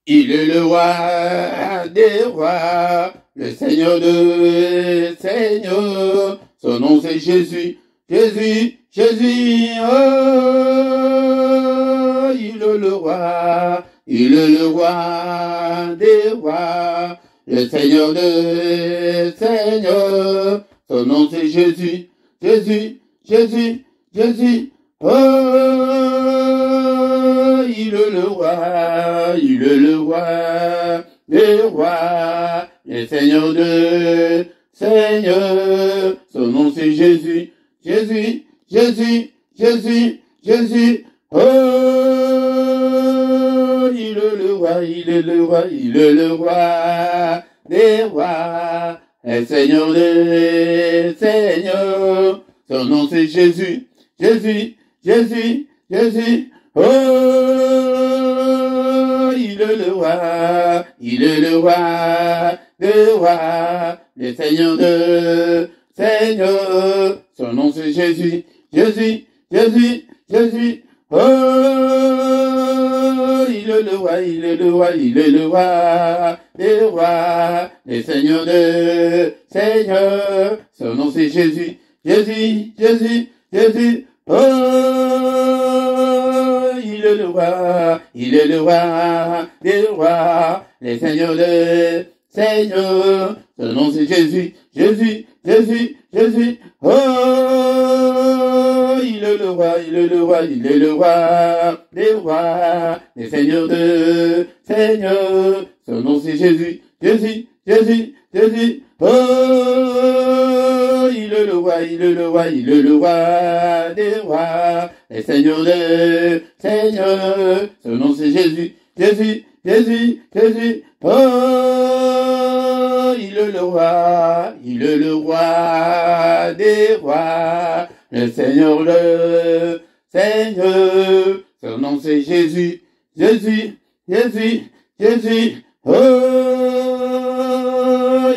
Il est le roi des rois, le Seigneur de Seigneurs. Son nom c'est Jésus, Jésus, Jésus. Oh, il est le roi des rois, le Seigneur de Seigneurs. Son nom c'est Jésus, Jésus, Jésus, Jésus. Oh, il est le roi des rois, le Seigneur de Seigneur. Son nom c'est Jésus, Jésus, Jésus, Jésus, Jésus. Oh, il est le roi des rois, le Seigneur de Seigneur. Son nom c'est Jésus, Jésus, Jésus, Jésus. Oh, il est le roi des rois, le Seigneur de Seigneur. Son nom c'est Jésus, Jésus, Jésus, Jésus. Oh, il est le roi des rois, le Seigneur de Seigneur. Son nom c'est Jésus, Jésus, Jésus, Jésus. Oh, il est le roi des rois, le Seigneur de Seigneur. Son nom c'est Jésus, Jésus, Jésus, Jésus. Oh, il est le roi des rois, le Seigneur de Seigneur. Son nom c'est Jésus, Jésus, Jésus, Jésus. Oh, il est le roi des rois, le Seigneur de Seigneur. Son nom c'est Jésus, Jésus, Jésus, Jésus. Oh, il est le roi des rois, le Seigneur de Seigneur. Son nom c'est Jésus, Jésus, Jésus, Jésus. Oh,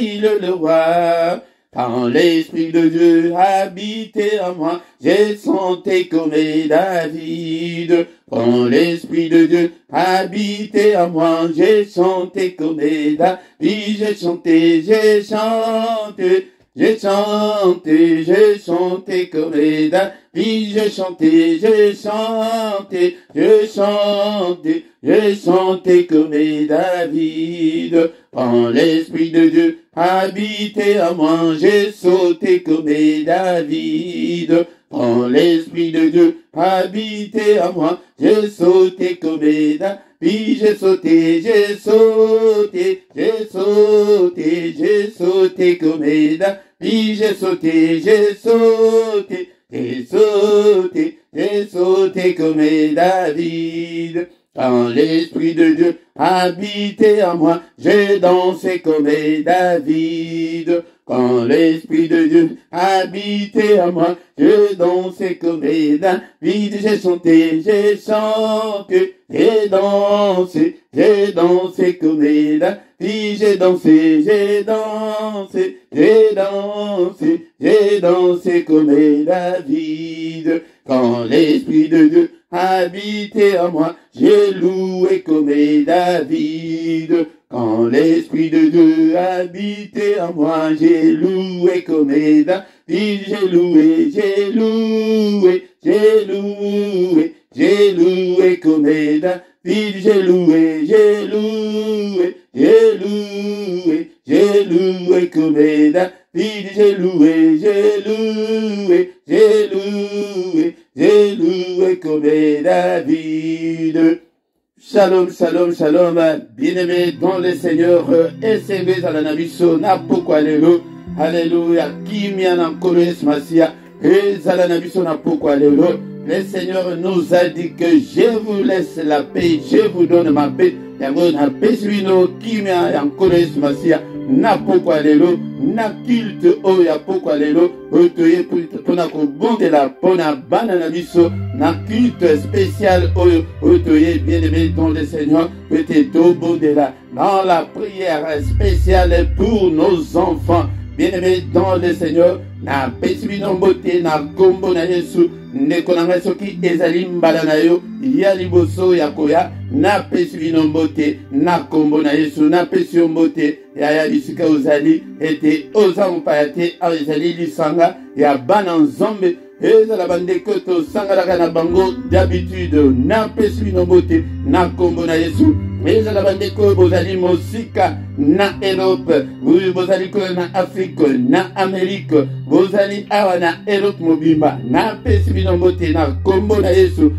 il est le roi. Quand l'Esprit de Dieu habitait en moi, j'ai chanté comme David. Quand l'Esprit de Dieu habitait en moi, j'ai chanté comme David. J'ai chanté, j'ai chanté. J'ai chanté, j'ai chanté comme David. J'ai chanté, j'ai chanté, j'ai chanté, j'ai chanté comme David. Quand l'Esprit de Dieu habitait en moi, j'ai sauté comme David. Quand l'Esprit de Dieu habitait en moi, j'ai sauté comme David. J'ai sauté, j'ai sauté, j'ai sauté, j'ai sauté comme David. J'ai sauté, j'ai sauté, j'ai sauté, j'ai sauté comme David. Quand l'Esprit de Dieu habitait en moi, j'ai dansé comme David. Quand l'Esprit de Dieu habitait en moi, je dansais comme David. J'ai chanté, j'ai chanté, j'ai dansé comme David. J'ai dansé, j'ai dansé, j'ai dansé, j'ai dansé comme David. Quand l'Esprit de Dieu habitait en moi, j'ai loué comme David. Quand l'Esprit de Dieu habitait en moi, j'ai loué comme David. J'ai loué, j'ai loué, j'ai loué, j'ai loué comme David. J'ai loué, j'ai loué, j'ai loué, j'ai loué comme David. J'ai loué, j'ai loué, j'ai loué, j'ai loué comme David. Shalom, shalom, shalom, bien-aimés dans le Seigneur, SB Zalanabiso, Napoko, alléluia, Kimia Nankores Masia, et Zalanabiso Napoko, alléluia. Le Seigneur nous a dit que je vous laisse la paix, je vous donne ma paix. Yango na peswino Kimia Nankores Masia, Napoko, alléluia, na culte oya poko alléluia, otoye pona ko bondela pona banana biso, na culte spécial oyo otoye bien-aimé dans le Seigneur, peut-être bondela dans la prière spéciale pour nos enfants. Bien-aimé dans le Seigneur, na pesibino mbote na kombo na Yesu, ndeko na ngai soki ezali mbala na yo, ya liboso ya koya, na pesibino mbote na kombo na Yesu, na pesio mbote ya bisika ozali, ete oza mpayate, ezali lisanga, ya bana nzombe, ezala bandeko to sangalaka na bango d'habitude, na pesibino mbote na kombo na Yesu, ezala bandeko bozali mosika na Europe, bozali ko na Afrique, na Amerique, bozali awa na Europe mobimba, na pesibino mbote na kombo na Yesu,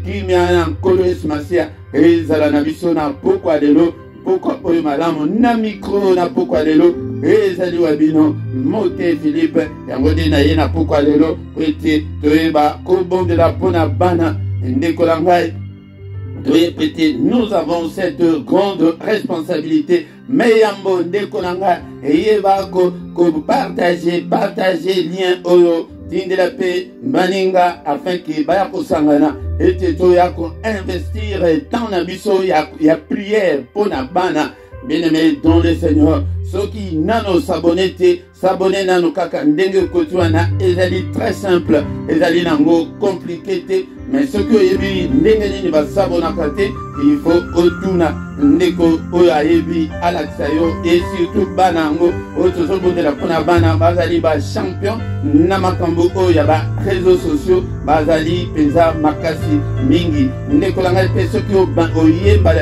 kimia na nkolo Yesu Masia, ezala na biso na pokwa lelo, pokwa oyo malamu, na mikro na pokwa lelo, ezali wabino, mote Philippe, yango de na ye na pokwa lelo, ete toeba kobondela pona bana, ndeko la ngai, nous avons cette grande responsabilité. Mais yambo ndeko nanga eyeba ko partager lien oyo tindela pe maninga afin que baya ko sangana ete to ya ko investir tant na biso ya prière pour na bana. Bien-aimé dans le Seigneur, ceux qui nano s'abonner nano kaka ndenge kotuana ezali très simple, ezali nango compliqué, mais ceux qui yebi ndenge nini ba s'abonaka te, il faut otuna ndeko oyo ayebi alakisa yo, et surtout banango oyo tozobondela mpona bana bazali ba champion na makambo oyo ya ba réseaux sociaux, bazali penza makasi mingi. Ndeko langa pe soki oyeba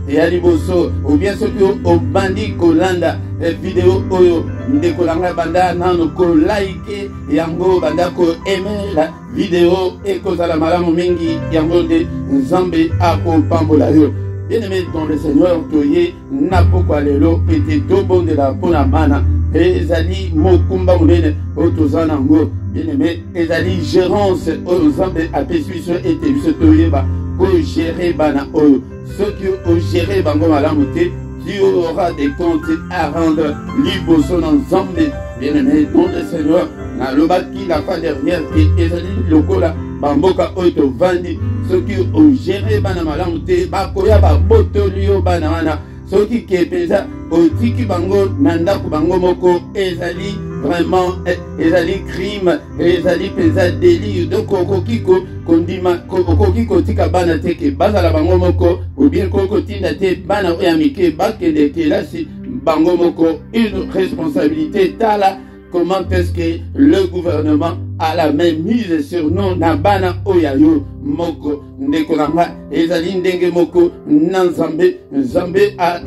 ya liboso ou bien soki obandi kolanda vidéo oyo ndeko langa banda nano ko like yango, banda ko aimer la vidéo ekozala malamu mingi yango de nzambe akopambola yo. Bien-aimé dans le Seigneur, toye na pokwa lelo ete tobondela mpona bana, ezali mokumba monene oyo toza nango. Bien-aimé, ezali gérance oyo nzambe apesi biso ete biso toyeba kogere bana oyo. Soki ogere bango malamu te, tu auras des comptes à rendre liboso na nzambe. Bien-aimé dans le Seigneur, na lobaki la fois dernière ke ezali lokola bamboka oyo tovandi, soki ogere bana malamu te bakoya babotoli yo bana wana, soki ke penza otiki bango na ndako bango moko, ezali vraiment ezali crime, ezali penza délit. Donc okoki kondima okoki kotika bana te ke bazala bango moko, ou bien kokotinda te bana oyo ya mike bakende kelasi bango moko. Une responsabilité tala. Comment est-ce que le gouvernement a la main mise sur nous na bana oyayo moko ndeko nanga ezali ndenge moko na Nzambe a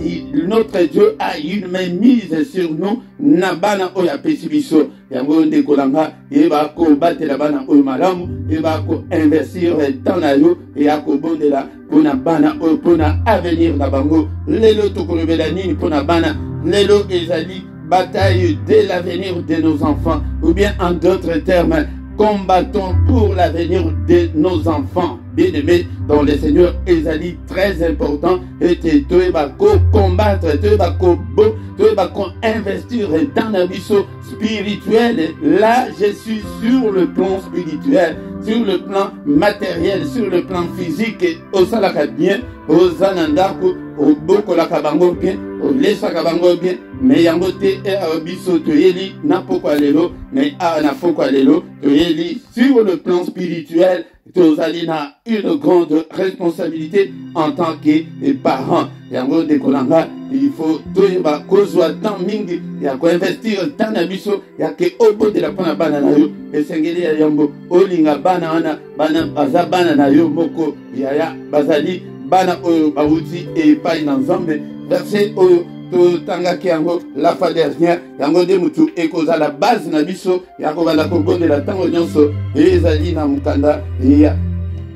notre Dieu a une main mise sur nous na bana oya pesi biso yango ndeko nanga yeba ko batela bana oyo malamu, yeba ko investir dans na yo et akobondela pona bana oyo pona avenir na bango. Lelo tokolobela nini pona bana lelo ezali bataille de l'avenir de nos enfants, ou bien en d'autres termes, combattons pour l'avenir de nos enfants. Bien-aimés dans le Seigneur, ezali très important, et tu vas combattre, tu vas investir dans la vie spirituelle. Là, je suis sur le plan spirituel, sur le plan matériel, sur le plan physique, au salaka bien, au zanandaku, au bokolaka bango bien, au lesaka bango bien, mais yango te biso toyeli na pokwa lelo, mais na pokwa lelo toyeli sur le plan spirituel. Tozali na une grande responsabilité en tant que parents. Yango de kolanga, il faut toyeba kozwa tant mingi ya ko investir tant na biso ya ke obo de la pona bana na yo esengeli ya yambo olinga bana wana bana baza bana na yo moko ya bazali bana oyo bawuti e pai na Nzambe. Verset oyo totangaki yango la fois dernière, yango de mutu ekoza la base na biso ya kobanda kobondela ntango nyonso ezali na mukanda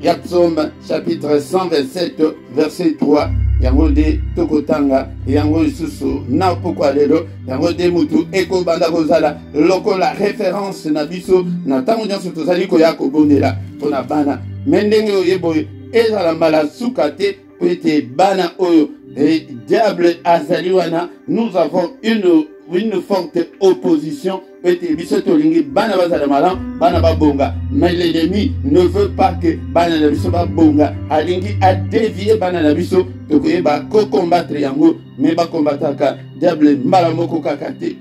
ya Psaume chapitre 127 verset 3. Yango de tokotanga yango lisusu na pokwa lelo yango de mutu ekobanda kozala lokola référence na biso na ntango nyonso tozali koya kobondela mpona bana. Mendenge oyebo ezala mbala suka te pete bana oyo diable azaliwana. Nous avons une forte opposition. Bana bazala malam, bana babonga. Mais l'ennemi ne veut pas que bana na biso babonga. Alingi a dévié bana na biso. Tokoye ba ko combattre yango, mais ba combataka diable mbala moko kakate.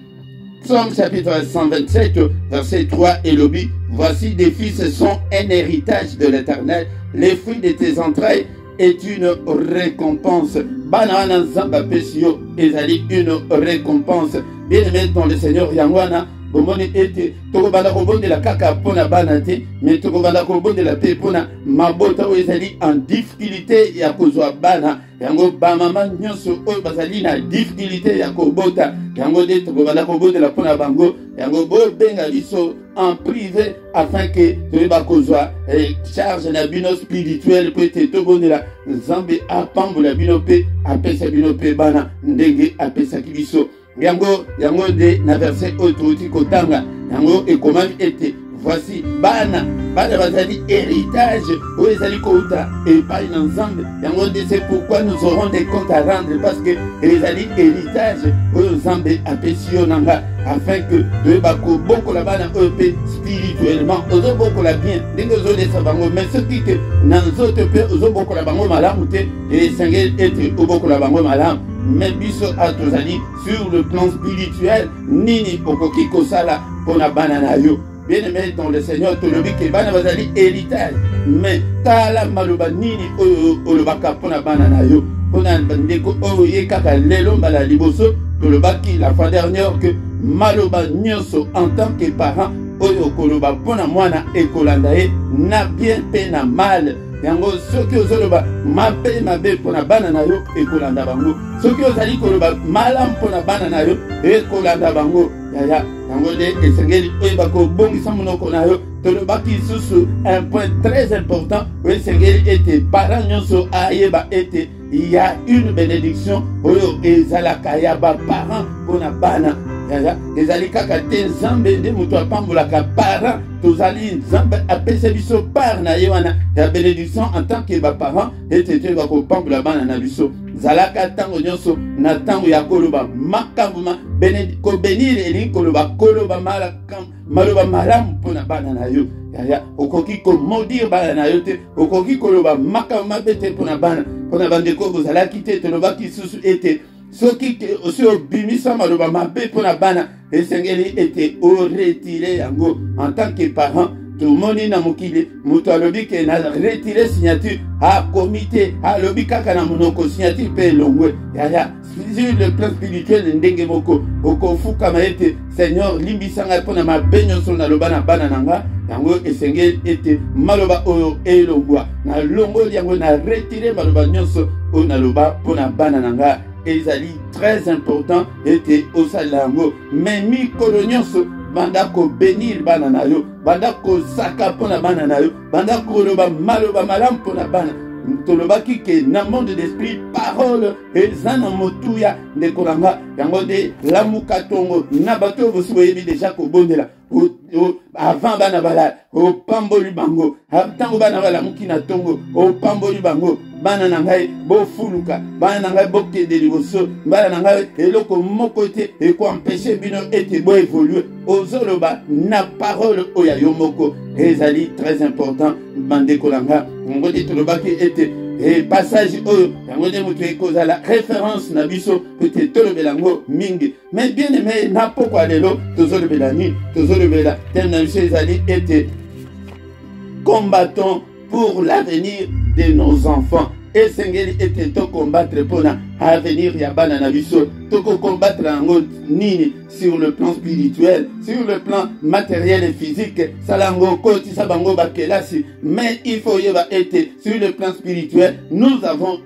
Psaume chapitre 127, verset 3 et lobby. Voici des fils sont un héritage de l'Éternel. Les fruits de tes entrailles est une récompense. Banana Zamba Pesio ezali une récompense. Bien-aimé dans le Seigneur Yangwana. Bomoni ete tokobanda kobondela kaka pona bana te, mais tokobanda kobondela pe pona mabota oyo ezali en difficulté ya kozwa bana. Yango bamama nyonso oyo bazali na difficulté ya kobota, yango nde tokobanda kobondela pona bango. Yango bobenga biso en privé afin que toyeba kozwa charge na bino spirituel po ete tobondela Nzambe apambola bino pe apesa bino pe bana ndenge apesaki biso. Yango de na verset autorité kotanga yango ekomami ete voici bana bazali héritage oyo ezali kouta epai na Nzambe. Yango de c'est pourquoi nous aurons des comptes à rendre, parce que ezali héritage oyo Nzambe apesi yo nanga, afin que toyeba kobokola bana oyo pe spirituellement ozobokola bien ndenge ozolesa bango, mais soki te na nzoto pe ozobokola bango malamu te esengeli ete obokola bango malamu. Mais biso atozali sur le plan spirituel nini okoki kosala pona bana na yo. Bien-aimé dans le Seigneur, tolobi ke bana bazali héritage, mais tala maloba nini oyo olobaka pona bana na yo, pona ndeko oyo ye kaka lelo mbala liboso tolobaki la fois dernière que maloba nyonso en tant que parent oyo koloba pona mwana ekolanda ye na bien pe na mal. Yango soki ozoloba mabe mabe pona bana na yo ekolanda bango, soki ozali koloba malamu pona bana na yo ekolanda bango. Yaya yango de esengeli oyeba kobongisa monoko na yo. Tolobaki susu un point très important oyo esengeli ete parent nyonso ayeba ete il y a une bénédiction oyo ezalaka ya baparent pona bana. Ezali kaka te Nzambe nde moto apambolaka parent, tozali Nzambe apesa biso part na ye wana ya bénédiction en tant que baparent ete toyeba kopambola bana na biso. Zalaka tango nyonso na tango ya koloba makambo kobenir elingi koloba maloba malamu mpona bana na yo. Yaya okoki komodire bana na yo te, okoki koloba makambo mabe te mpona bandeko bozalaki te. Tolobaki susu ete soki osi obimisa maloba mabe mpona bana esengeli ete oretire yango en tant que parent. Tomoni na mokili moto alobi ke na retire signature a comité alobi kaka na monoko signature pe longwe. Yaya sur le plan spirituel ndenge moko okofukama ete Seigneur limbisanga mpona mabe nyonso naloba na bana nanga, yango esengeli ete maloba oyo elongwa na longoli yango na retire maloba nyonso oyo naloba mpona bana nanga. Ezali très important ete osala yango, mais mikolo nyonso banda ko bénir bana na yo, banda ko saka pona bana na yo, banda ko loba maloba malamu pona bana. Tolobaki ke na monde d'esprit parole ezana motuya ndekolanga yango de lamuka tongo na bato bosi boyebi déjà kobondela avant bana bala opamboli bango, tango bana bala muki na tongo opamboli bango. Bana na ngai bofuluka, bana na ngai bokende liboso, bana na ngai eloko moko te ekoempêche bino ete bo évoluer ozoloba na parole oya yo moko. Ezali très important bandeko langa ngodi tolobaki ete passage oyo yango de moto ekozala référence na biso peut-être tolobelango mingi. Mais bien aimé na pokwa lelo tozolobela nini, tozolobela tel na biso ezali ete combattons pour l'avenir de nos enfants. Et sengeli ete to combattre pona avenir ya bana na biso, to combattre yango nini sur le plan spirituel, sur le plan matériel et physique, salango koti sabango bakelasi. Mais il faut yeba ete sur le plan spirituel, nous avons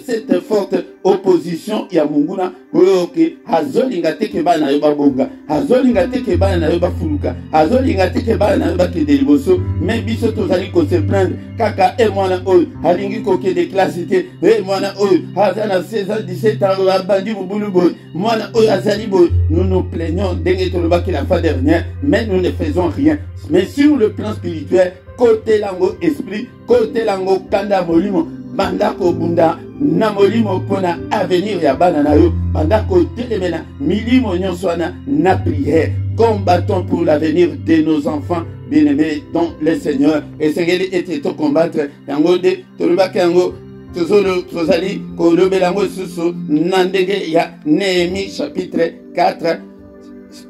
cette forte opposition ya munguna oyoke azolinga teke bana yo babonga, azolinga teke bana yo bafuluka, azolinga teke bana yo bakende liboso. Mais biso tozali ko se plaindre kaka mwana oyo alingi kokende classe te, mwana oyo azana 16 ans 17 ans abandi bubulu boy, mwana oyo azali boy. Nous nous plaignons dès que la fois dernière, mais nous ne faisons rien. Mais sur le plan spirituel, côté lango esprit, côté lango kanda molimo, bandako bunda na molimo pona avenir ya bana na yo, bandako telemena milimo nyonswana na prière. Combattons pour l'avenir de nos enfants bien-aimés dans le Seigneur. Et Seigneur était au combattre yango de tolobaki yango tozali kolobelango susu na ndenge ya Néhémie chapitre 4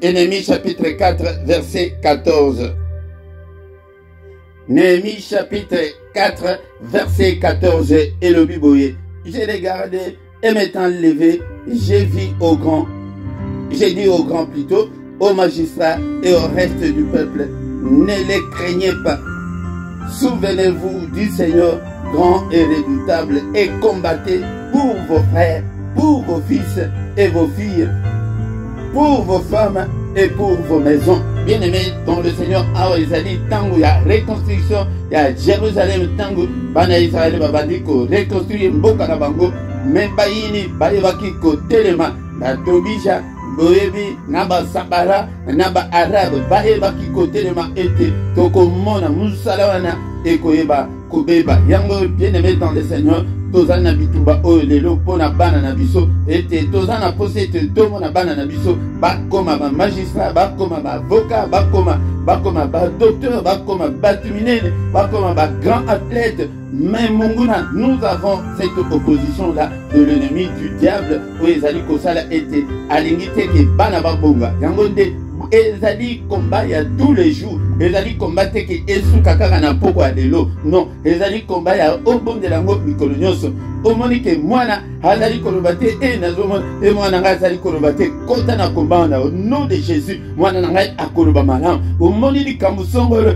Néhémie chapitre 4, verset 14. Néhémie chapitre 4, verset 14. Et le Biboye. J'ai regardé et m'étant levé, j'ai vu au grand, j'ai dit au grand plutôt, aux magistrats et au reste du peuple, ne les craignez pas. Souvenez-vous du Seigneur grand et redoutable et combattez pour vos frères, pour vos fils et vos filles, pour vos femmes et pour vos maisons. Bien-aimés dans le Seigneur, Aoizali, Tango, il y a reconstruction, il y a Jérusalem, Tango, Bana Israël, Babadiko, reconstruire Mboka Nabango, Membaini, Bayevaki, Kotelema, Natobija, Boebi, Naba Sabara, Naba Arabe, Bayevaki, Kotelema, Ete, Tokomona, Moussalawana, Ekoeba, Kobeba, Yango, bien-aimés dans le Seigneur, Tozana bitumba oyo lelo pona bana na biso ete tozana posete tomo na bana na biso bakoma ba magistrat bakoma ba avocat bakoma ba docteur bakoma batuminene bakoma ba grand athlète. Mais Monguna, nous avons cette opposition là de l'ennemi du diable où ezali kosala ete alingite ke bana babonga yango nde ezali combat ya tous les jours. Ezali combat te ke esuka kaka na poko ya lelo. Non, ezali combat ya obondela ngo mikolo nyonso. Omoni ke mwana azali koloba te e nazomona e mwana ngai azali koloba te kota na combat na au nom de Jésus. Mwana ngai akoloba malamu. Omoni likambo songolo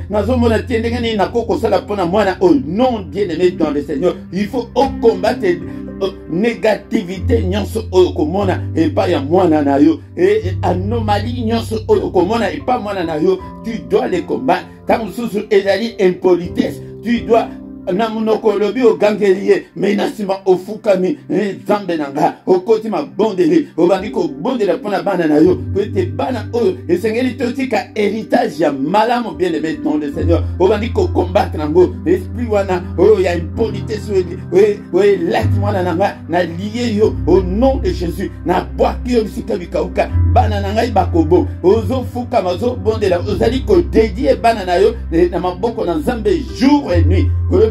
nazomona te ndenge nini nakokosala mpona mwana au non bien-aimé dans le Seigneur. Il faut combattre négativité nyonso oyo komona epa ya mwana na yo et anomalie nyonso oyo komona epa mwana na yo, tu dois les combattre. Tango susu ezali impolitesse, tu dois namunoko lobi o gangelier mais nasima ofukami zambe nanga okoti ma bondeli obandiko bondela pona bana na yo pete bana oyo esengeli totika héritage ya malamu bien-aimé dans le Seigneur obandiko combattre nango esprit wana oyo ya impolitesse we lati mwana nanga na lié yo au nom de Jésus na bwaki yo bisika bikauka bana nanga bakobo ozo fuka mazo bondela ozali ko dédier bana na yo na maboko na Nzambe jour et nuit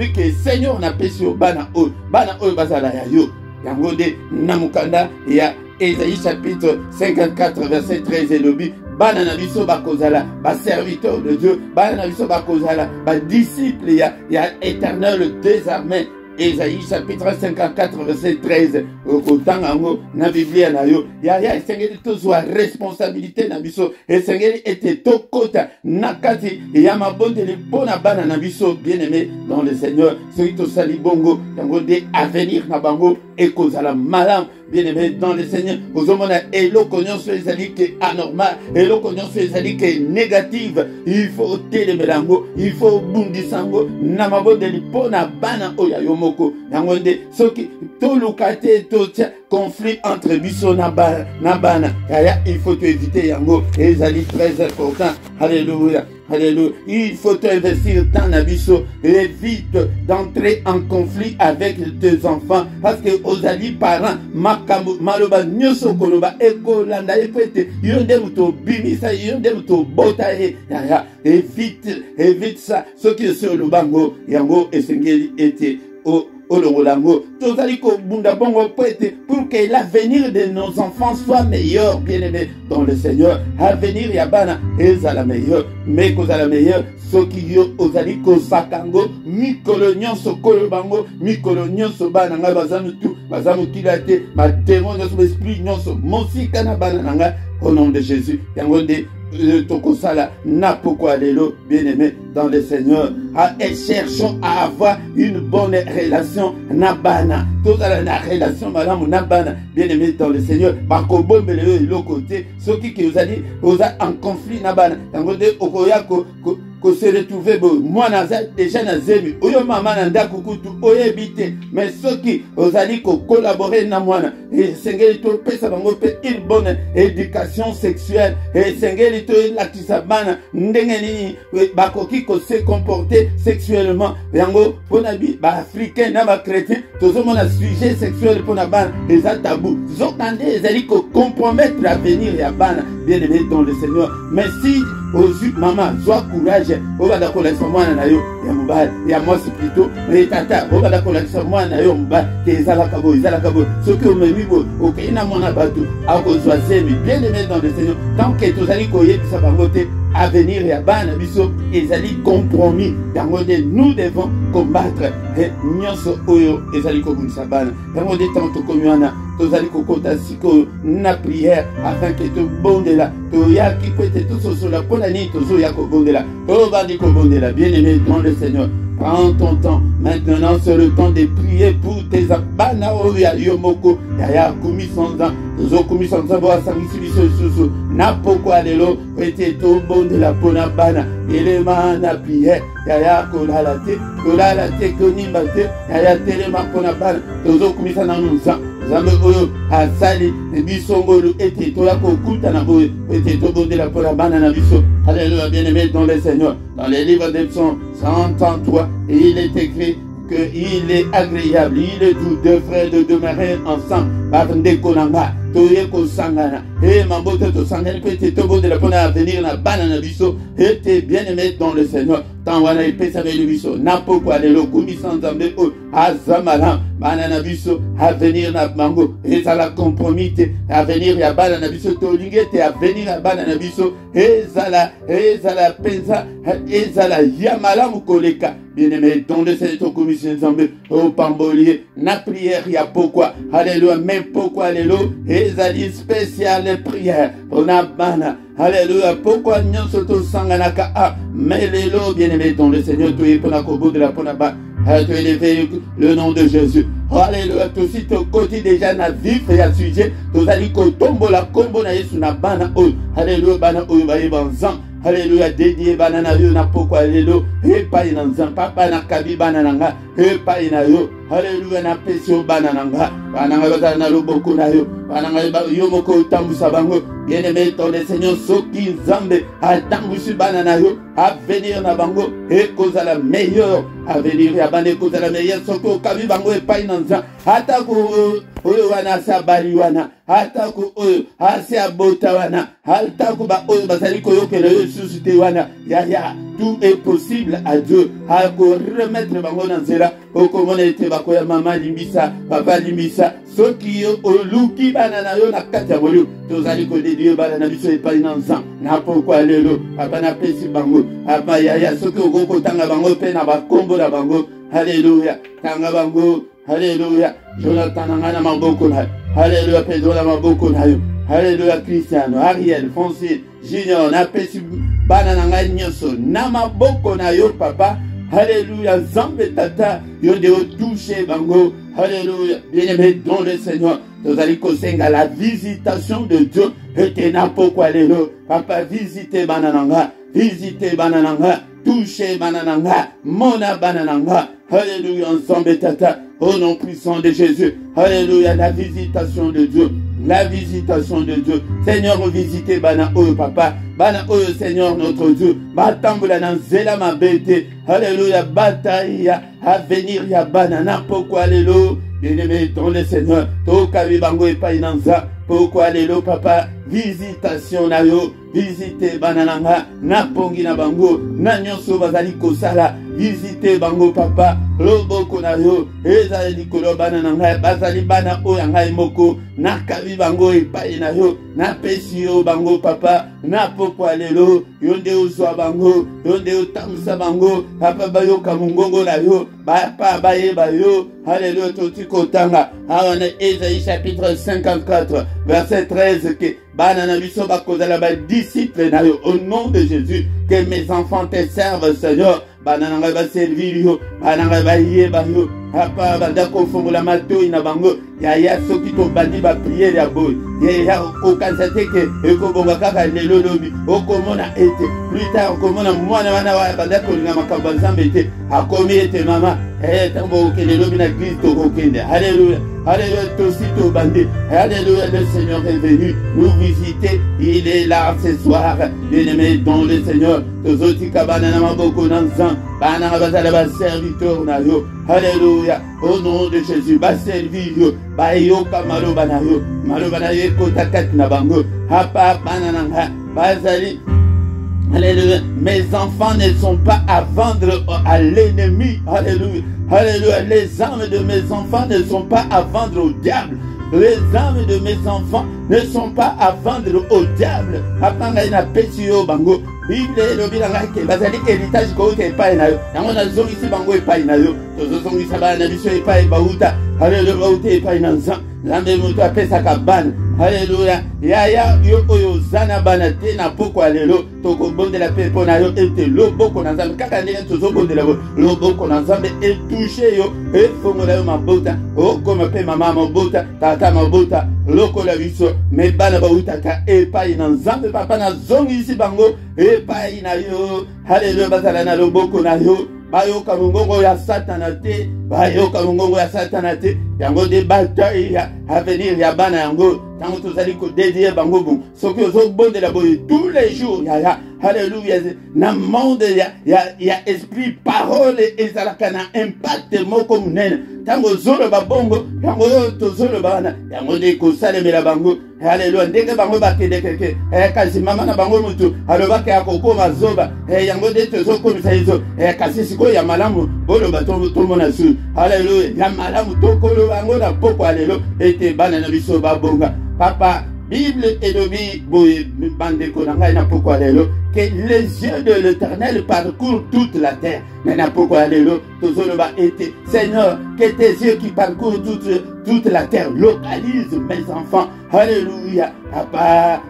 que Seigneur n'a pesi au bana oyo bazala ya yo yango de namukanda ya Ésaïe chapitre 54 verset 13 et lobi bana na biso bakozala ba serviteur de Dieu bana na biso bakozala ba disciple ya éternel désarmé. Ésaïe chapitre 54 verset 13 otangango na Biblia na yo ya esengeli tozwa responsabilité na biso esengeli ete tokota nakati ya mabondeli pona bana na biso bien-aimé dans le Seigneur soki tosali bongo yango de avenir na bango ekozala malamu bien-aimé dans le Seigneur ozomona eloko nyonso ezali ke anormal eloko nyonso ezali ke négative il faut telemelango il faut bundisango na mabondeli pona bana oya yomo yango nde soki toluka te totia conflit entre biso na bana yaya il faut éviter yango ezali très important. Alléluia. Alléluia. Il faut investir tant na biso. Évite d'entrer en conflit avec tes enfants parce que ozali parents makambo maloba nyoso koloba ekolanda efete yonde muto bimisa yonde muto bota yaya évite ça soki sur le bango yango esengeli ete olongolango tozali ko bunda bongo poete pour que l'avenir de nos enfants soit meilleur bien-aimé dans le Seigneur. Avenir ya bana ezala meilleur mais kozala meilleur soki yo ozali ko sakango mikolo nyonso kolobango mikolo nyonso bana nga bazamu kilate ma démon nyonso esprit nyonso mosika na bana nanga au nom de Jésus yango de tokosala na pourquoi lelo bien-aimé dans le Seigneur et cherchons à avoir une bonne relation na bana tozala na relation malamu na bana bien-aimé dans le Seigneur bakobombele yo eloko te soki ki ozali oza en conflit na bana yango de okoya ko se retrouver bo mwana za déjà na zemi oyo mama na ndako kutu oyebi te mais soki ozali ko collaborer na mwana esengeli to pesa bango pe une bonne éducation sexuelle esengeli to lakisa bana ndenge nini bakoki ko se comporter sexuellement yango pona bi ba africain na ba chrétien tozomona sujet sexuel pona bana eza tabou zokande ezali ko compromettre l'avenir ya bana bien-aimé dans le Seigneur. Mais si ozwi mama zwa courage obanda kolakisa mwana na yo ya mobali ya mwasi plutôt mais tata obanda kolakisa mwana na yo mobali ke ezalaka boye soki omemi boye okei na mwana bato akozwa zemi bien aimé dans le Seigneur tant que tozali koyebisa bango te avenir ya bana biso ezali compromis yango nde nous devons combattre nyonso oyo ezali kobundisa bana yango nde ntango tokomi wana tozali kokota sikoyo na prière afin ke tobondela toyaki po ete tososola mpo na nini tozoya kobondela tobandi kobondela bien aimé dans le Seigneur. Prends ton temps. Maintenant, c'est le temps de prier pour tes bana oya yomoko. Yaya kumi sanza. Zo kumi sanza bo asangisi biso susu. Na poko lelo ete to bonde la pona bana. Elema na prière. Yaya kolala te konimba te. Yaya telema pona bana. Zo kumi sanza nunza. Zambe oyo asali biso ngolu ete to ya kokuta na boye ete to bonde la pona bana na biso. Alléluia, bien-aimé dans le Seigneur. Dans les livres des psaumes 133, il est écrit qu'il est agréable, il est doux, deux frères de demeurer ensemble. Bavende konanga, toye ko sangana. Et mambote to sangana peut tobo de la pona à venir na banana biso. Et bien-aimé dans le Seigneur. Tant wana epesa avec le biso. Na poko alelo kumi sans zambe o azamala banana biso à venir na bango. Et ça la compromis à venir ya banana biso to lingete à venir à banana biso. Et ça la pensa et ça la yamala mukoleka. Bien-aimé dans le Seigneur commission zambe au pambolier na prière ya pourquoi alléluia même pourquoi alléluia et ça dit spécial prière pour na bana alléluia pourquoi nous sommes sanganaka ah mais lelo bien-aimé dans le Seigneur tu es pour la kobo de la ponaba tu élevé le nom de Jésus alléluia tout si tu côté déjà na vif et à sujet tu allez ko tombo la combo na Yesu na bana o alléluia bana o ba yebanzan. Alléluia, dédié banana yo na pokwa lelo e pa ina nzam papa na kabi banana nga e pa ina yo alléluia na pesio banana nga bananga bazala na loboko na yo bananga yo moko tambusa bango bien aimé ton Seigneur soki nzambe atambusi banana yo avenir na bango e kozala meilleur avenir ya bande kozala meilleur soko kabi bango e pa ina nzam ata ko oyo wana sabali wana ata ko oyo asia bota wana ata ko ba oyo bazali ko yokela yo suscité wana ya tout est possible à Dieu à remettre bango na nzela okomona ete bakoya mama limbisa papa limbisa soki yo oluki banana yo na kati ya molio tozali ko dédier banana biso epai na nzam na pourquoi lelo papa na pesi bango apa ya soki okoko tanga bango pe na bakombo na bango alléluia tanga bango alléluia Jonathan ngana maboko na alléluia Pedro na maboko na yo alléluia Cristiano Ariel Francine Junior na pesi banana ngai nyonso na maboko na yo papa alléluia Zambe tata yo de toucher bango alléluia bien-aimé dans le Seigneur tozali kosenga la visitation de Dieu et na pourquoi lelo papa visiter banana nga toucher banana nga mona banana nga alléluia Zambe tata au nom puissant de Jésus alléluia la visitation de Dieu. La visitation de Dieu. Seigneur, visitez Bana Oyo, Papa. Bana Oyo, Seigneur, notre Dieu. Batambula Nanzela Mabete. Alléluia. Bataille à venir, ya Banana. Pourquoi, alléluia. Bien-aimé, dans le Seigneur. Toka Bibango et Painanza. Pourquoi, alléluia, Papa. Visitation na yo. Visitez Banananga. Na Pongi na Bango. Na Nyonso Bazali Kosala. Visitez Bango, Papa. Loboko na yo. Ezali Kolo Banananga. Bazali Bana Oyo Ngai Moko. Na kavi bango epai na yo na pesi yo bango papa na pokwa lelo yonde uzwa bango yonde utamsa bango papa bayo kamungongo na yo papa baye bayo alléluia toti kotanga awana Ésaïe chapitre 54 verset 13 que banana biso bakozala ba disciple na yo au nom de Jésus que mes enfants te servent Seigneur banana ba servir yo banana ba yeba yo papa bandako fongola matoi na bango ya soki to bandi ba prière ya boy ya okansate ke ekobonga kaka lelo lobi okomona ete plus tard okomona mwana wana wa bandako linga makamba nzambe te akomi ete mama tambo ke lelo bina Kristo kokende alléluia alléluia tosi to bandi alléluia le Seigneur est venu nous visiter il est là ce soir bien-aimé dans le Seigneur tozoti kabana na maboko na nzam bana bazala ba serviteur na yo alléluia au nom de Jésus ba servir yo ba yoka maloba na yo kota kati na bango hapa bana nanga bazali Alléluia. Mes enfants ne sont pas à vendre à l'ennemi. Alléluia. Alléluia. Les âmes de mes enfants ne sont pas à vendre au diable. Les âmes de mes enfants ne sont pas à vendre au diable. Apanga ina pesi yo bango. Bible elobi na ngai ke bazali héritage ko ke epai na yo. Yango nazongisi bango epai na yo. Tozozongisa bana biso epai bauta. Alléluia. Bauta epai na Nzambe moto apesaka bana. Alléluia. Yaya yo oyo zana bana te na poko alelo. Toko bonde la pepo na yo ete loboko na Nzambe. Kaka ndenge tozo bonde la loboko na Nzambe etouche yo. Efongola yo mabota. Okoma pe mama mabota. Tata mabota. Loko la biso. Me bana bauta ka epai na Nzambe papa na zongi isi bango. Epai na yo. Alléluia. Bazala na loboko na yo. Bayoka mungongo ya satana te. Bayoka mungongo ya satana te. Yango de bataille ya avenir ya bana yango. Tango tozali ko dédier bango bon. Soki ozo bonde la boye tous les jours. Ya Alléluia. Na monde ya esprit parole ezalaka na impact moko munene. Tango zolo babongo yango tozolo bana. Yango de ko salemela bango. Alléluia. Ndenge bango bakende keke. Kasi mama na bango mutu alobaka ya kokoma zoba. Yango de tozo komisa izo. Kasi siko ya malamu bolo bato mona su. Alléluia. Ya malamu tokolo bango na poko alelo ete bana na biso babonga. Papa, Bible et Bible, que les yeux de l'Éternel parcourent toute la terre. Seigneur, que tes yeux qui parcourent toute la terre localisent mes enfants. Alléluia. Papa,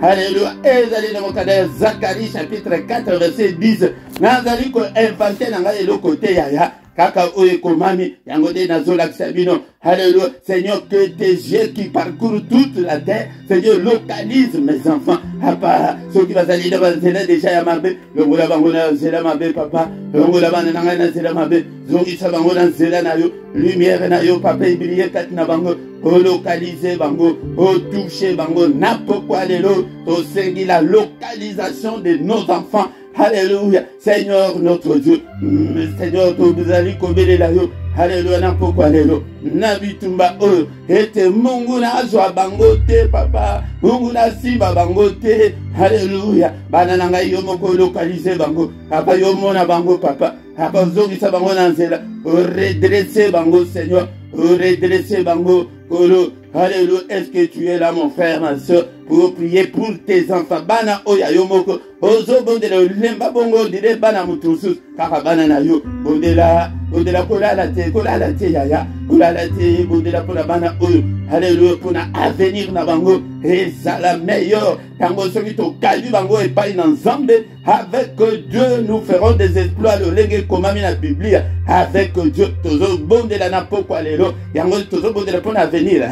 Alléluia. Zacharie chapitre 4 verset 10. Nazali ko inventé na ngai le côté yaya. Kaka oye komami yangode nazola kisabino. Alléluia. Seigneur, que tes yeux qui parcourent toute la terre, Seigneur, localise mes enfants. Papa, ceux qui va salir de Bazela déjà yamabe, le moula bangona zela mabe papa, le moula banana na zela mabe, zongi sabangona zela na yo, lumière na yo papa ibiliye katina bango, o localiser bango, o toucher bango, n'importe quoi lelo, to sengi la localisation de nos enfants. Alléluia. Seigneur notre Dieu. Seigneur, tu nous as dit combien de la yo. Alléluia. N'importe quoi lelo. Nabitumba o. Ete mungu na azwa bangote papa. Mungu na simba bangote. Alléluia. Banana ngai yo moko localiser bango. Papa yo mona bango papa. Papa zongi sa bango na nzela. Redresser bango Seigneur. Redresser bango. Alléluia. Est-ce que tu es là mon frère, ma soeur, pour prier pour tes enfants? Bana oya yo moko. Ozo bondela lemba bongo dire bana mutusus. Kaka bana na yo. Bondela kola la te yaya. Kola la te bondela pour la bana oyo. Alléluia. Pour na avenir na bango. Eza la meilleure. Tango soki to kali bango et pas dans Nzambe. Avec Dieu nous ferons des exploits. Le lenge komami na Biblia. Avec Dieu tozo bondela na poko alelo. Yango tozo bondela pour l'avenir.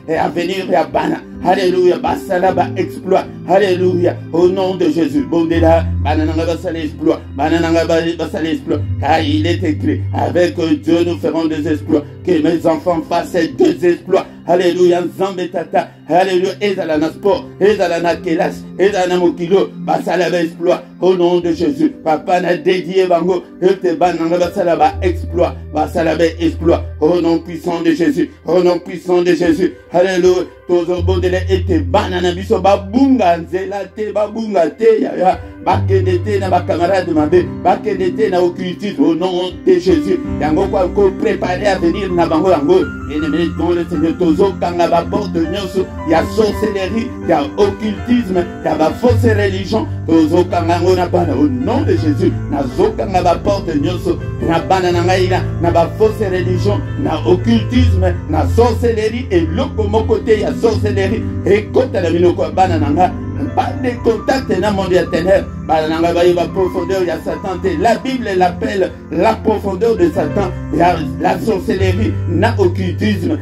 Et avenir ya bana. Alléluia. Basala ba exploit. Alléluia. Au nom de Jésus. Bondela banana basala exploit. Banana basala exploit. Car il est écrit, avec Dieu nous ferons des exploits. Que mes enfants fassent des exploits. Alléluia. Nzambe tata. Alléluia. Ezala na sport. Ezala na kelas. Ezala na mokilo. Basala ba exploit. Au nom de Jésus. Papa na dédié bango. Ete banana basala ba exploit. Basala ba exploit. Au nom puissant de Jésus. Au nom puissant de Jésus. Alléluia. Tozo bondele ete banana biso babunga nzela te babunga te yaya. Bakedete na ba camarade mabe. Bakedete na occultisme. Au nom de Jésus. Yango kwa ko préparer à venir na bango yango. Bien-aimé dans le Seigneur tozo kanga ba porte nyonso. Ya sorcellerie, ya occultisme, ya ba fausse religion. Tozo kanga ngona bana au nom de Jésus. Na zokanga ba porte nyonso. Na bana na ngai na ba fausse religion, na occultisme, na sorcellerie et loko te ya sorcellerie. Et kota la minoko bana na nga. Pas de contact dans le monde éternel. La profondeur de Satan. La Bible l'appelle la profondeur de Satan. La sorcellerie, na occultisme.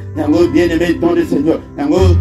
Bien-aimé dans le Seigneur.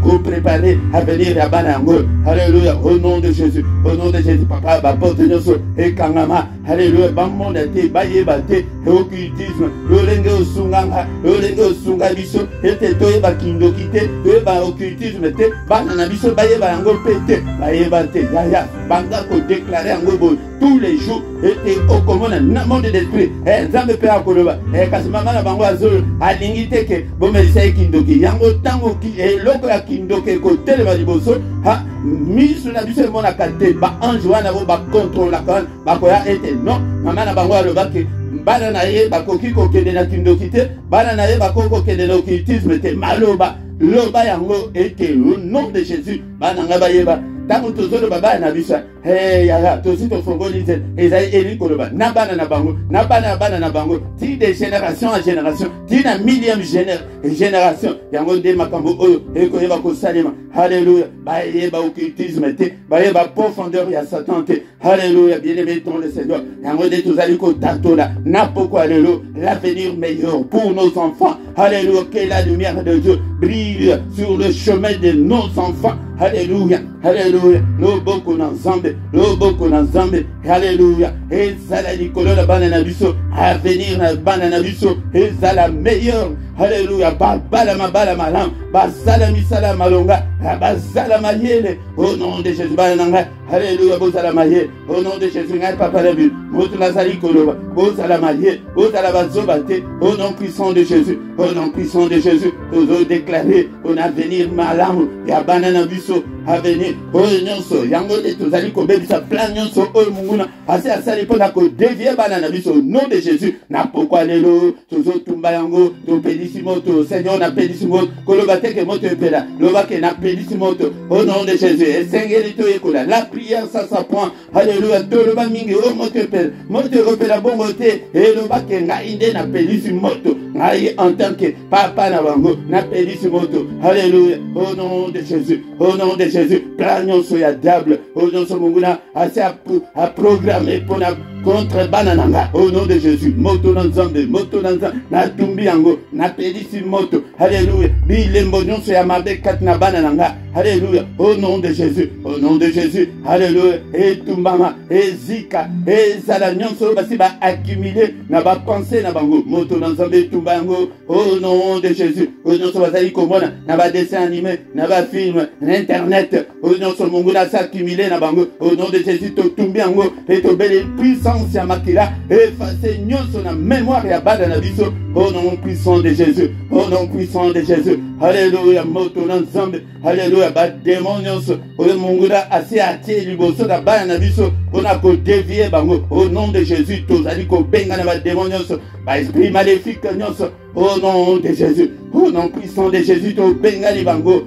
Vous préparez à venir à Banango. Alléluia. Au nom de Jésus. Au nom de Jésus. Papa, porte nous et Kangama. Alléluia. Bamon de baye bate. Occultisme. Lolenge Sunganga. Lolenge Sungabiso. Et te ba kindo kite. Ba occultisme. Banana biso baye bango pété. Yaya, banga ko déclarer en gros tous les jours et au commun un monde d'esprit. Nzambe pe akoloba. Kasi mama na bango azolo alingi teke bo melisa kindoki. Yango tango ki eloko ya kindoki ko tele ba liboso ha miso na biso mona kate ba ange wana bo ba contrôle la ba koya ete non mama na bango alobaki bana na ye bakoki kokende na kindoki te bana na ye bakoki kokende na occultisme te maloba loba yango ete au nom de Jésus bana nga bayeba tango tozolo baba na bisa hey yaya tosi to fongoli te ezai eli koloba na bana na bango ti de génération en génération ti na millième génération yango de makambo oyo ekoyeba ko salema alléluia bayeba occultisme te bayeba profondeur ya Satan te alléluia bien-aimé dans le Seigneur yango de tozali ko tatola na pourquoi alléluia l'avenir meilleur pour nos enfants alléluia que la lumière de Dieu brille sur le chemin de nos enfants alléluia alléluia loboko na nzambe alléluia ezala likolo na bana na biso avenir na bana na biso ezala meilleur alléluia bala malam basala misala malonga basala mayele au nom de Jésus bana nanga alléluia bozala mayele au nom de Jésus ngai papa la Bible moto nazali koloba bozala mayele bozala bazoba te au nom puissant de Jésus tozo déclarer un avenir malamu ya bana na biso avenir oyo nyonso yango de tozali kobebisa plan nyonso oyo munguna ase asali mpona kodevie bana na biso au nom de Jésus na pourquoi lelo tozotumba yango topelisi moto Seigneur napelisi moto koloba teke moto epela loba ke napelisi moto au nom de Jésus esengeli toyekola la prière ça s'apprend alléluia toloba mingi o moto epela bongo te eloba ke ngai nde napelisi moto ngai en tant que papa na bango napelisi moto alléluia au nom de Jésus plan nyonso ya diable au nom de munguna ase a programmé pona contre banananga au nom de Jésus moto na nzambe na tumbi yango na pelisi moto alléluia bilembo nyonso ya mabe kat na banananga alléluia au nom de Jésus alléluia etumbama ezika ezala nyonso basi ba accumuler na ba penser na bango moto na nzambe tumba yango au nom de Jésus au nom de bazali komona na ba dessin animé na ba film na internet au nom de munguna s'accumuler na bango au nom de Jésus to tumbi yango et to belle puissance ya makila effacer nyonso na mémoire ya bana na biso au nom puissant de Jésus alléluia moto na nzambe alléluia ba démon nyonso oyo munguna asi atie liboso na bana na biso pona ko dévier bango au nom de Jésus tozali ko benga na ba démon nyonso ba esprit maléfique nyonso au nom de Jésus au nom puissant de Jésus to benga ni bango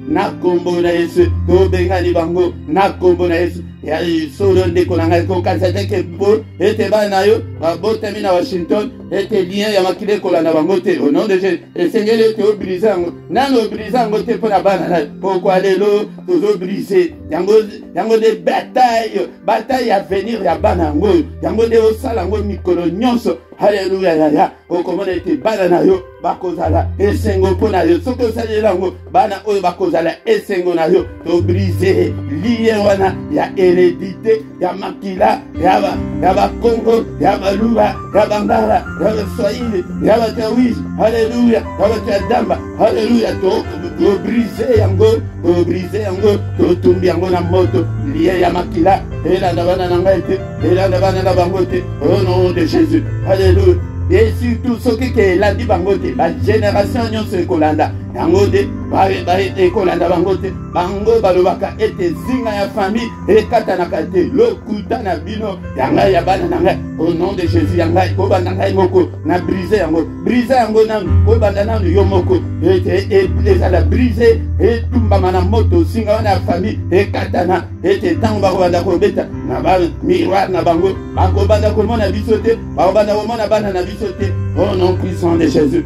na kombo na Yesu to benga ni bango na kombo na Yesu ya solo ndeko na ngai ko kasete ke bo ete bana yo babotami na Washington ete lien ya makile kola na bango te au nom de Jésus esengeli te obrizango nano obrizango te pona bana na pourquoi lelo tozo briser yango de bataille à venir ya bana ngo yango de osala ngo mikolo nyonso alléluia ya okomona ete bana na yo bakozala esengo pona yo soki osalela yango bana oyo bakozala esengo na yo to briser lien wana ya hérédité ya makila ya bakongo ya baluba ya bangala ya baswahili ya batawish alléluia ya batadamba alléluia to briser yango to tumbi yango na moto lien ya makila elanda bana na ngai te elanda bana na bango te au nom de Jésus alléluia et surtout ce qui est là dit bangote la génération nyonso ekolanda yango de ba ekolanda bangote bango balobaka ete zinga ya famille ekatanaka te lokuta na bino yanga ya bana na ngai au nom de Jésus yanga ko bana ngai moko na briser yango na ko bana na yo moko ete ezala briser etumbama na moto zinga wana ya famille ekatana ete tango bakobanda kobeta na ba miroir na bango bakobanda komona biso te bakobanda komona bana na biso te au nom puissant de Jésus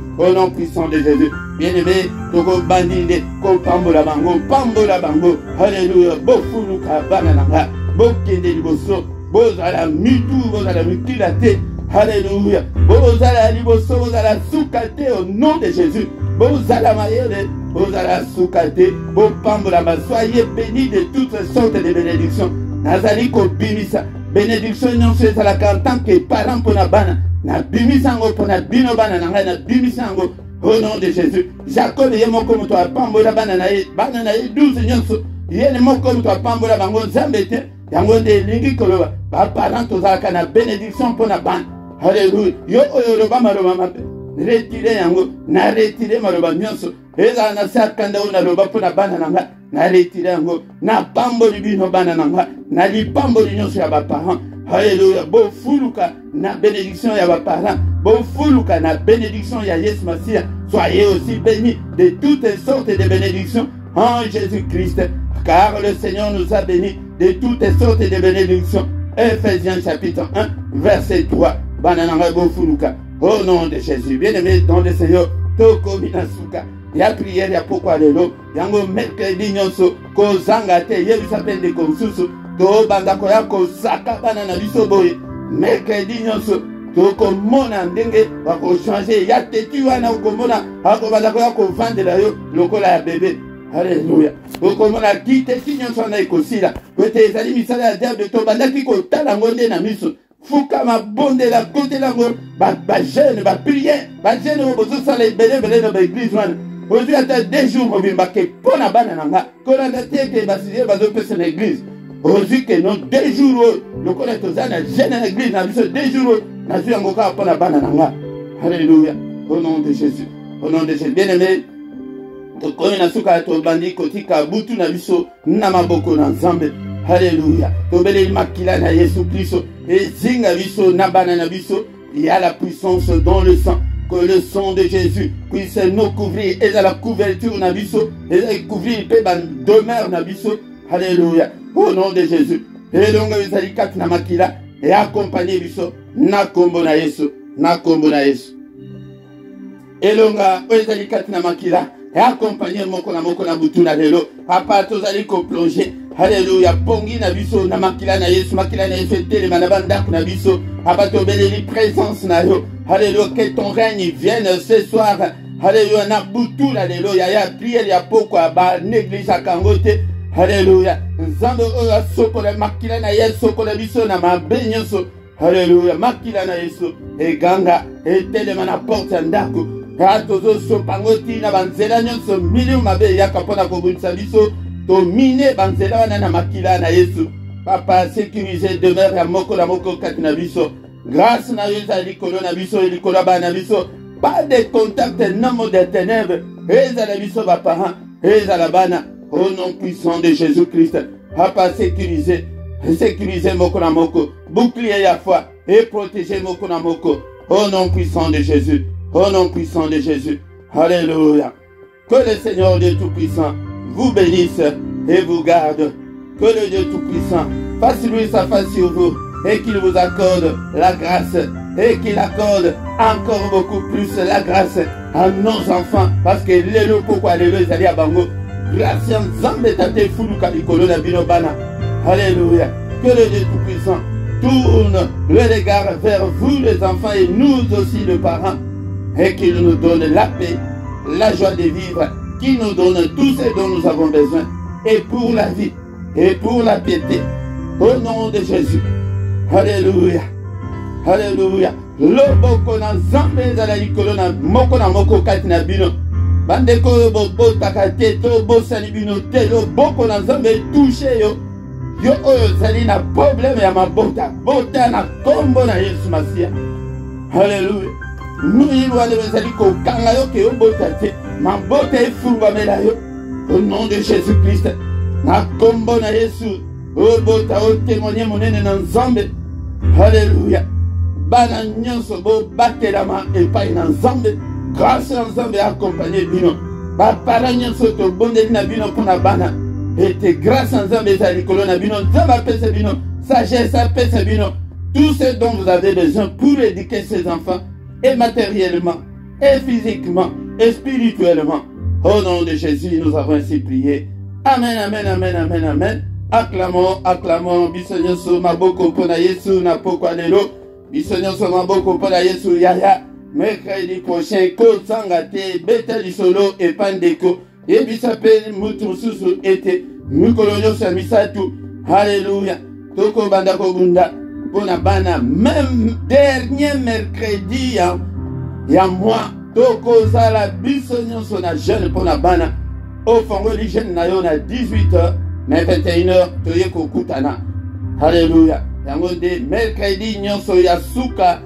bien-aimé toko bandinde ko pambola bango alléluia bofuluka bana nanga bokende liboso bozala mitu bozala mikila te alléluia bozala liboso bozala suka te au nom de Jésus bozala mayele bozala suka te bopambola soyez bénis de toutes sortes de bénédictions nazali ko bimisa bénédiction nyonso ezalaka en tant que parent mpona bana na bimisa yango mpona bino bana na ngai na bimisa yango au nom de Jésus Jacob ye moko moto apambola bana na ye 12 nyonso ye ne moko moto apambola bango nzambe te yango nde elingi koloba baparent tozalaka na bénédiction mpona bana alléluia yo oyo oloba maloba mabe retire yango na retire maloba nyonso ezala na se akanda oyo naloba mpona bana na ngai na retire yango na pamboli bino bana nanga na lipamboli nyonso ya baparent. Alléluia. Bofuluka na bénédiction ya baparent. Bofuluka na bénédiction ya Yesu Masia. Soyez aussi bénis de toutes sortes de bénédictions en Jésus-Christ, car le Seigneur nous a bénis de toutes sortes de bénédictions. Ephésiens chapitre 1, verset 3. Banananga bofuluka. Au nom de Jésus, bien-aimé dans le Seigneur, toko minasuka. Ya prière ya pourquoi lelo, yango mercredi nyonso, ko zanga te, yebi s'appelle de konsusu, to bandako ya ko saka bana na biso boye. Mercredi nyonso, toko mona ndenge, wako changer, ya tetu wana uko mona, ako bandako ya ko vandela yo, lokola ya bébé. Alléluia. Toko mona kite si nyonso na ikosila, kwete ezali misala ya diable to bandaki ko tala ngonde na miso. Fuka ma bonde la côté la mort, ba jeune, ba prier, ba jeune au besoin ça les belé dans l'église man. Aujourd'hui à 2 jours on vient baquer pour la banane nanga. Quand on a été que basier ba zo pese l'église. Aujourd'hui que non 2 jours le connaît aux ana jeune à l'église na biso 2 jours na zu yangoka pour la banane nanga. Alléluia. Au nom de Jésus. Au nom de Jésus. Bien-aimé, to komi na suka to bandi kotika butu na biso na maboko na Nzambe. Alléluia. Tobele makila na Yesu Christo. Et zinga biso na banana biso. Il y a la puissance dans le sang. Que le sang de Jésus puisse nous couvrir. Et à la couverture na biso. Et à couvrir pe ban demeure na biso. Alléluia. Au nom de Jésus. Et donc vous allez kat na makila. Et accompagner biso. Na kombo na Yesu. Na kombo na Yesu. Et longa vous allez kat na makila. Et accompagner moko na butu na lelo. Papa tozali ko plonger. Alléluia. Pongi na biso na makila na Yesu. Makila na Yesu tele manabanda na biso. Papa tobele li présence na yo. Alléluia. Que ton règne vienne ce soir. Alléluia. Na butu na lelo. Ya prière ya pokwa ba néglige akangote. Alléluia. Nzambe oyo sokola makila na Yesu sokola biso na mabenyoso. Alléluia. Makila na Yesu. Eganga etele mana porte ndako. Tozo sopangoti na banzela nyonso milieu mabe yaka pona kobunisa biso to mine banzela wana na makila na Yesu. Papa sécuriser demeure ya moko na moko kati na biso. Grâce na yo za likolo na biso et likolo ba na biso. Pas de contact nom de ténèbres. Eza la biso ba parents, eza la bana au nom puissant de Jésus-Christ. Papa sécuriser moko na moko. Bouclier ya foi et protéger moko na moko au nom puissant de Jésus. Au nom puissant de Jésus. Alléluia. Que le Seigneur Dieu Tout-Puissant vous bénisse et vous garde. Que le Dieu Tout-Puissant fasse lui sa face sur vous et qu'il vous accorde la grâce et qu'il accorde encore beaucoup plus la grâce à nos enfants. Parce que l'élo pourquoi l'élo est allé à Bango. Grâce à Nzambe tate fuluka likolo na bino bana. Alléluia. Que le Dieu Tout-Puissant tourne le regard vers vous les enfants et nous aussi les parents. Et qu'il nous donne la paix, la joie de vivre, qu'il nous donne tout ce dont nous avons besoin, et pour la vie, et pour la piété, au nom de Jésus. Alléluia. Alléluia. Loboko na Nzambe za la likolo na moko kati na bino. Bandeko bobo takate to bosani bino te loboko na Nzambe touché yo. Yo oyo zali na problème ya mabota. Bota na kombo na Yesu Masia. Alléluia. Nous y voyons les ko kanga yo ke obota te mabota efungwa mela yo au nom de Jésus-Christ na kombo na Yesu obota o témoigner monene na Nzambe. Alléluia. Bana nyonso bo batelama epai na Nzambe grâce à Nzambe accompagner bino ba para nyonso to bondeli na bino pona bana ete grâce à Nzambe za likolo na bino Nzambe apesa bino sagesse apesa bino tout ce dont vous avez besoin pour éduquer ces enfants et matériellement, et physiquement, et spirituellement. Au nom de Jésus, nous avons ainsi prié. Amen, amen, amen, amen, amen. Acclamons, acclamons. Bisonyoso maboko pona Yesu na pokwa lelo. Bisonyoso maboko pona Yesu yaya. Mercredi prochain, ko sangate, beta lisolo et pandeko. Et bisape mutu susu ete. Mukolonyo samisatu. Alléluia. Toko bandako bunda. Pona bana, même dernier mercredi, il y a moi, toko zala bisonyon son a jeune pona bana, au fond religieux na yon à 18h, mais 21h, toye kokutana. Alléluia. Yango de mercredi nyon so ya suka,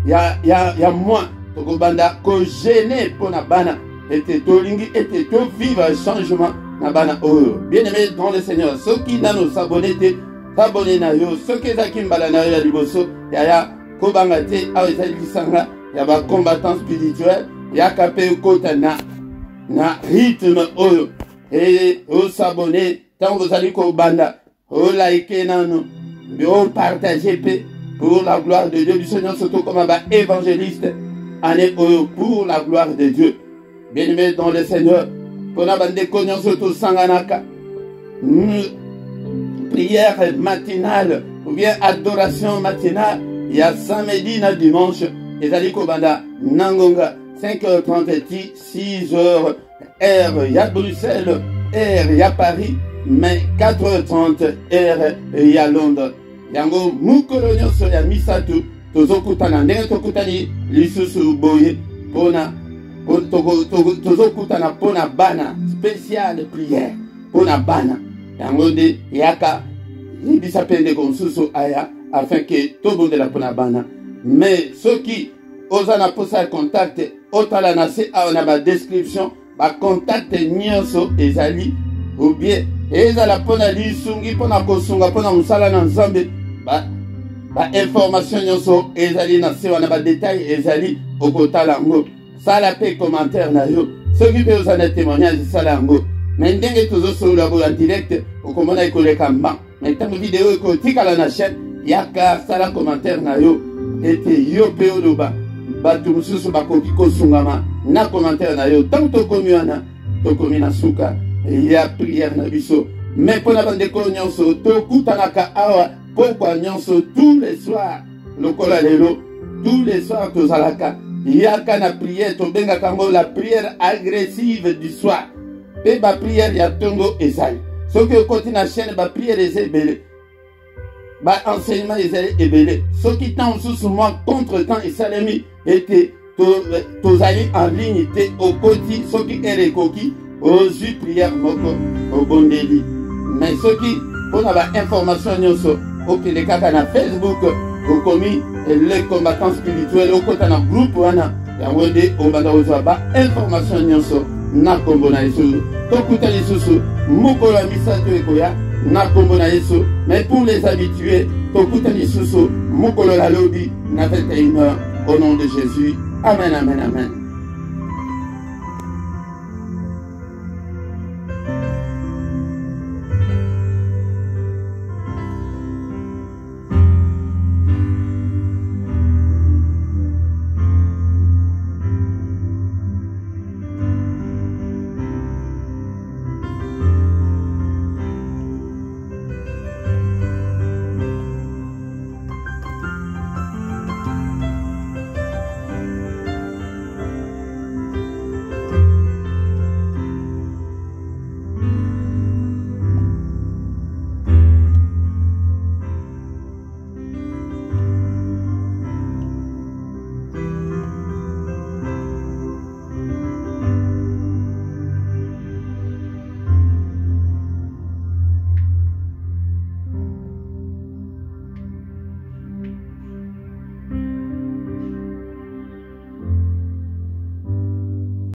ya moi, toko banda ko gêné pona bana, et to lingi, et to vivre changement, na bana oyo. Bien-aimé dans le Seigneur, ceux qui nano s'abonner na yo, ceux qui ezaki mbala na yo ya liboso, ya kobanga te awa ezali lisanga ya ba combattant spirituel, ya kape kota na rythme oyo. Et au s'abonner, tant vous allez kobanda, au liker nano, au partager pour la gloire de Dieu du Seigneur, surtout comme un évangéliste, pour la gloire de Dieu. Bien-aimé dans le Seigneur, pour la bande de surtout sanganaka, prière matinale, ou bien adoration matinale, il y a samedi na dimanche, et allez kobanda, nangonga, 5h30, 6h, il y a Bruxelles, il y a Paris, mais 4h30, il y a Londres. Yango mukolo nyonso ya misatu tozokutana ndenge tokutani lisusu boye tozokutana pona bana spécial prière pona bana yango de yaka yebisa pende konsusu aya afin que tobondela pona bana. Mais ceux qui osent na posa contact otala na se na ba description ba contact nyonso ezali ou bien ezala pona lisungi pona kosunga pona musala na nzambe ba information nyonso ezali na se wana ba détail ezali okotala ngo sala pe commentaire na yo soki pe ozana témoignage sala ngo mais ndenge tozosola bo en direct okomona ekoleka mba mais tango vidéo ekotikala na chaîne yaka sala commentaire na yo ete yo pe oloba bato mosusu bakoki kosungama na commentaire na yo tango tokomi wana tokomi na suka ya prière na biso. Mais pour la bande de nyonso tokutanaka awa pourquoi nyonso tous les soirs lokola lelo tous les soirs tozalaka yaka na prière tobenga kango la prière agressive du soir pe ba prière ya tongo ezali soki okoti na chaîne ba prière ezebele ba enseignement ezali ebele soki tant mosusu moi contre temps esalemi ete tozali en ligne te okoti soki erekoki ozwi prière moko obondeli. Mais ceux qui pour avoir information nyonso okende kaka na Facebook okomi les combattants spirituels okota na groupe wana yango nde obanda kozwa ba information nyonso na kombo na Yesu tokuta lisusu mokolo ya misato ekoya na kombo na Yesu. Mais pour les habitués tokuta lisusu mokolo la lobi na 21h au nom de Jésus. Amen, amen, amen.